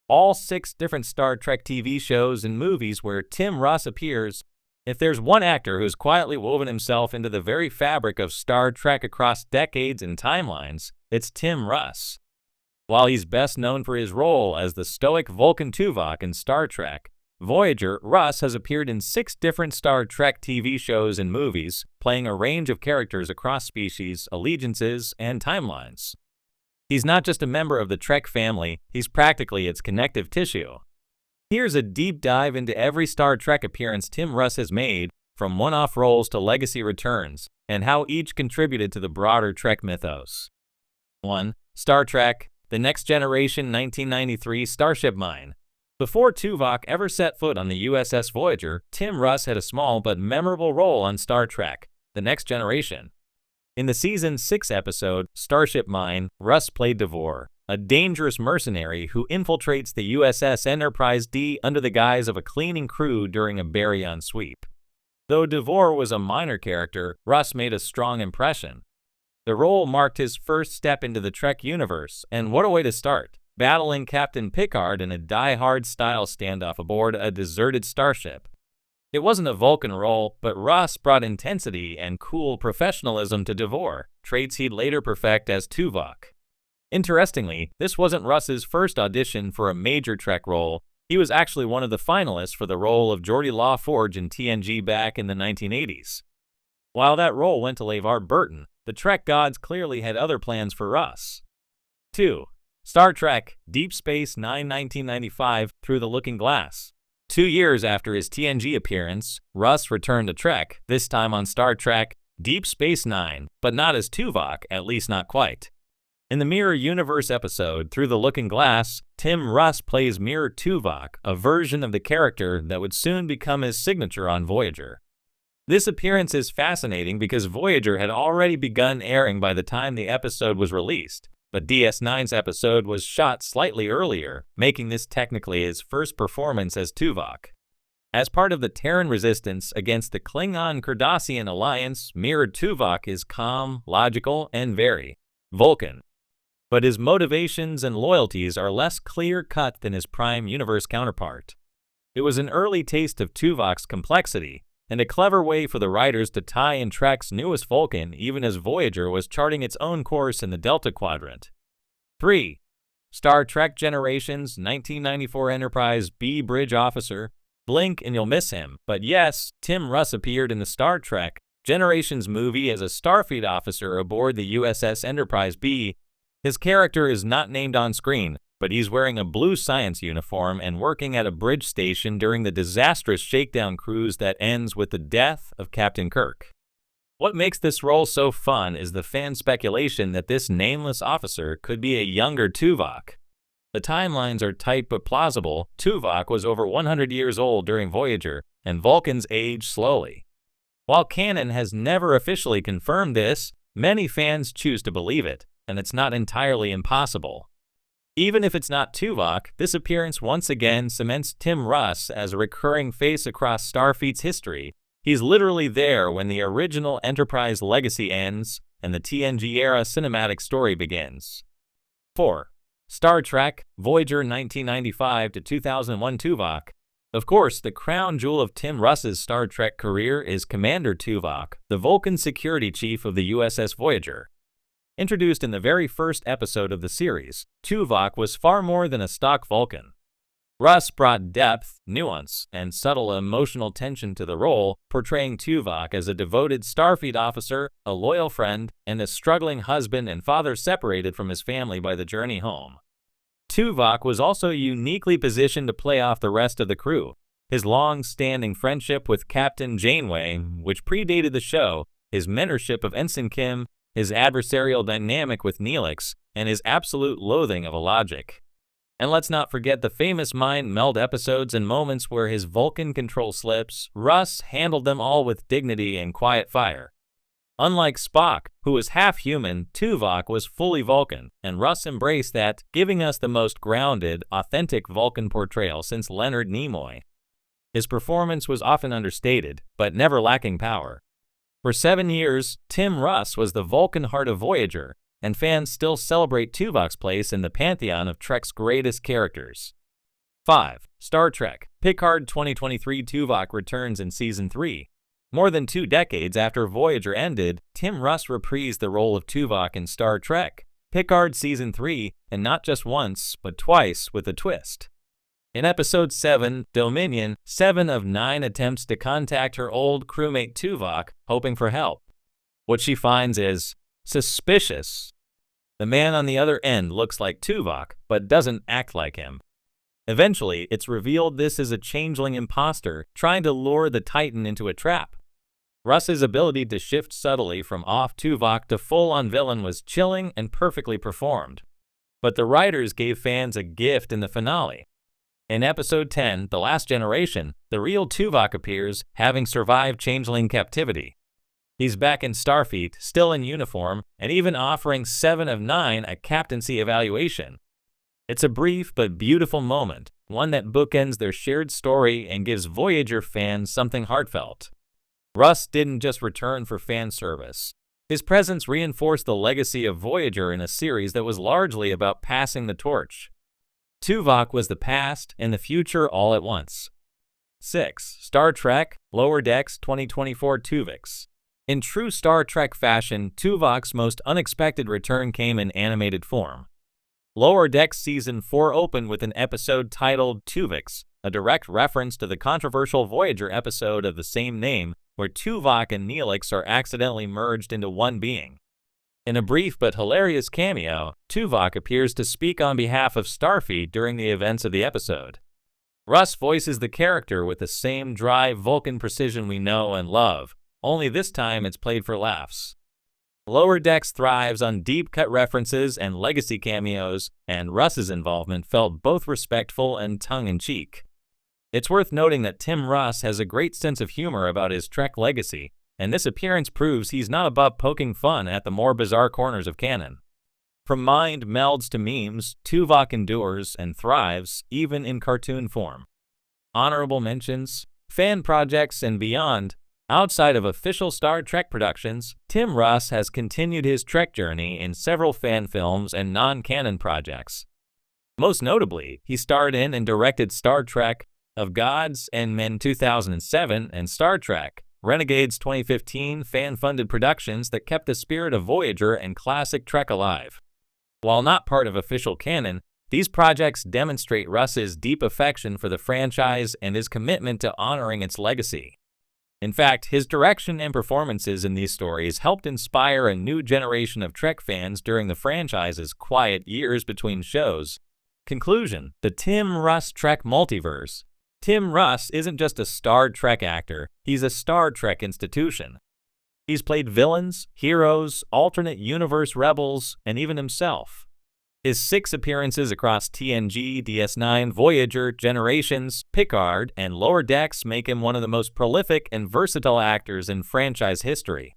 all 6 different Star Trek TV shows and movies where Tim Russ appears. If there's one actor who's quietly woven himself into the very fabric of Star Trek across decades and timelines, it's Tim Russ. While he's best known for his role as the stoic Vulcan Tuvok in Star Trek Voyager, Russ has appeared in 6 different Star Trek TV shows and movies, playing a range of characters across species, allegiances, and timelines. He's not just a member of the Trek family, he's practically its connective tissue. Here's a deep dive into every Star Trek appearance Tim Russ has made, from one-off roles to legacy returns, and how each contributed to the broader Trek mythos. 1. Star Trek: The Next Generation 1993 Starship Mine. Before Tuvok ever set foot on the USS Voyager, Tim Russ had a small but memorable role on Star Trek: The Next Generation. In the Season 6 episode, Starship Mine, Russ played Devore, a dangerous mercenary who infiltrates the USS Enterprise D under the guise of a cleaning crew during a baryon sweep. Though Devore was a minor character, Russ made a strong impression. The role marked his first step into the Trek universe, and what a way to start, battling Captain Picard in a die-hard-style standoff aboard a deserted starship. It wasn't a Vulcan role, but Russ brought intensity and cool professionalism to Devore, traits he'd later perfect as Tuvok. Interestingly, this wasn't Russ's first audition for a major Trek role. He was actually one of the finalists for the role of Geordi LaForge in TNG back in the 1980s. While that role went to LeVar Burton, the Trek gods clearly had other plans for Russ. 2. Star Trek: Deep Space Nine 1995 Through the Looking Glass. 2 years after his TNG appearance, Russ returned to Trek, this time on Star Trek: Deep Space Nine, but not as Tuvok, at least not quite. In the Mirror Universe episode, Through the Looking Glass, Tim Russ plays Mirror Tuvok, a version of the character that would soon become his signature on Voyager. This appearance is fascinating because Voyager had already begun airing by the time the episode was released, but DS9's episode was shot slightly earlier, making this technically his first performance as Tuvok. As part of the Terran resistance against the Klingon-Cardassian alliance, Mirror Tuvok is calm, logical, and very Vulcan. But his motivations and loyalties are less clear-cut than his Prime Universe counterpart. It was an early taste of Tuvok's complexity, and a clever way for the writers to tie in Trek's newest Vulcan even as Voyager was charting its own course in the Delta Quadrant. 3. Star Trek Generations 1994 Enterprise B Bridge Officer. Blink and you'll miss him, but yes, Tim Russ appeared in the Star Trek Generations movie as a Starfleet officer aboard the USS Enterprise B. His character is not named on screen, but he's wearing a blue science uniform and working at a bridge station during the disastrous shakedown cruise that ends with the death of Captain Kirk. What makes this role so fun is the fan speculation that this nameless officer could be a younger Tuvok. The timelines are tight but plausible. Tuvok was over 100 years old during Voyager, and Vulcans age slowly. While canon has never officially confirmed this, many fans choose to believe it, and it's not entirely impossible. Even if it's not Tuvok, this appearance once again cements Tim Russ as a recurring face across Starfleet's history. He's literally there when the original Enterprise legacy ends and the TNG-era cinematic story begins. 4. Star Trek Voyager 1995 to 2001 Tuvok. Of course, the crown jewel of Tim Russ's Star Trek career is Commander Tuvok, the Vulcan security chief of the USS Voyager. Introduced in the very first episode of the series, Tuvok was far more than a stock Vulcan. Russ brought depth, nuance, and subtle emotional tension to the role, portraying Tuvok as a devoted Starfleet officer, a loyal friend, and a struggling husband and father separated from his family by the journey home. Tuvok was also uniquely positioned to play off the rest of the crew. His long-standing friendship with Captain Janeway, which predated the show, his mentorship of Ensign Kim, his adversarial dynamic with Neelix, and his absolute loathing of Illogic. And let's not forget the famous mind meld episodes and moments where his Vulcan control slips. Russ handled them all with dignity and quiet fire. Unlike Spock, who was half human, Tuvok was fully Vulcan, and Russ embraced that, giving us the most grounded, authentic Vulcan portrayal since Leonard Nimoy. His performance was often understated, but never lacking power. For 7 years, Tim Russ was the Vulcan heart of Voyager, and fans still celebrate Tuvok's place in the pantheon of Trek's greatest characters. 5. Star Trek Picard 2023 Tuvok returns in Season 3. More than 2 decades after Voyager ended, Tim Russ reprised the role of Tuvok in Star Trek Picard Season 3, and not just once, but twice with a twist. In Episode 7, Dominion, 7 of 9 attempts to contact her old crewmate Tuvok, hoping for help. What she finds is suspicious. The man on the other end looks like Tuvok, but doesn't act like him. Eventually, it's revealed this is a changeling imposter trying to lure the Titan into a trap. Russ's ability to shift subtly from off Tuvok to full-on villain was chilling and perfectly performed. But the writers gave fans a gift in the finale. In Episode 10, The Last Generation, the real Tuvok appears, having survived changeling captivity. He's back in Starfleet, still in uniform, and even offering 7 of 9 a captaincy evaluation. It's a brief but beautiful moment, one that bookends their shared story and gives Voyager fans something heartfelt. Russ didn't just return for fan service. His presence reinforced the legacy of Voyager in a series that was largely about passing the torch. Tuvok was the past and the future all at once. 6. Star Trek Lower Decks 2024 Tuvix. In true Star Trek fashion, Tuvok's most unexpected return came in animated form. Lower Decks Season 4 opened with an episode titled Tuvix, a direct reference to the controversial Voyager episode of the same name, where Tuvok and Neelix are accidentally merged into one being. In a brief but hilarious cameo, Tuvok appears to speak on behalf of Starfleet during the events of the episode. Russ voices the character with the same dry Vulcan precision we know and love, only this time it's played for laughs. Lower Decks thrives on deep-cut references and legacy cameos, and Russ's involvement felt both respectful and tongue-in-cheek. It's worth noting that Tim Russ has a great sense of humor about his Trek legacy, and this appearance proves he's not above poking fun at the more bizarre corners of canon. From mind melds to memes, Tuvok endures and thrives, even in cartoon form. Honorable mentions, fan projects, and beyond. Outside of official Star Trek productions, Tim Russ has continued his Trek journey in several fan films and non-canon projects. Most notably, he starred in and directed Star Trek of Gods and Men 2007 and Star Trek Renegades 2015, fan-funded productions that kept the spirit of Voyager and classic Trek alive. While not part of official canon, these projects demonstrate Russ's deep affection for the franchise and his commitment to honoring its legacy. In fact, his direction and performances in these stories helped inspire a new generation of Trek fans during the franchise's quiet years between shows. Conclusion: the Tim Russ Trek multiverse. Tim Russ isn't just a Star Trek actor, he's a Star Trek institution. He's played villains, heroes, alternate universe rebels, and even himself. His 6 appearances across TNG, DS9, Voyager, Generations, Picard, and Lower Decks make him one of the most prolific and versatile actors in franchise history.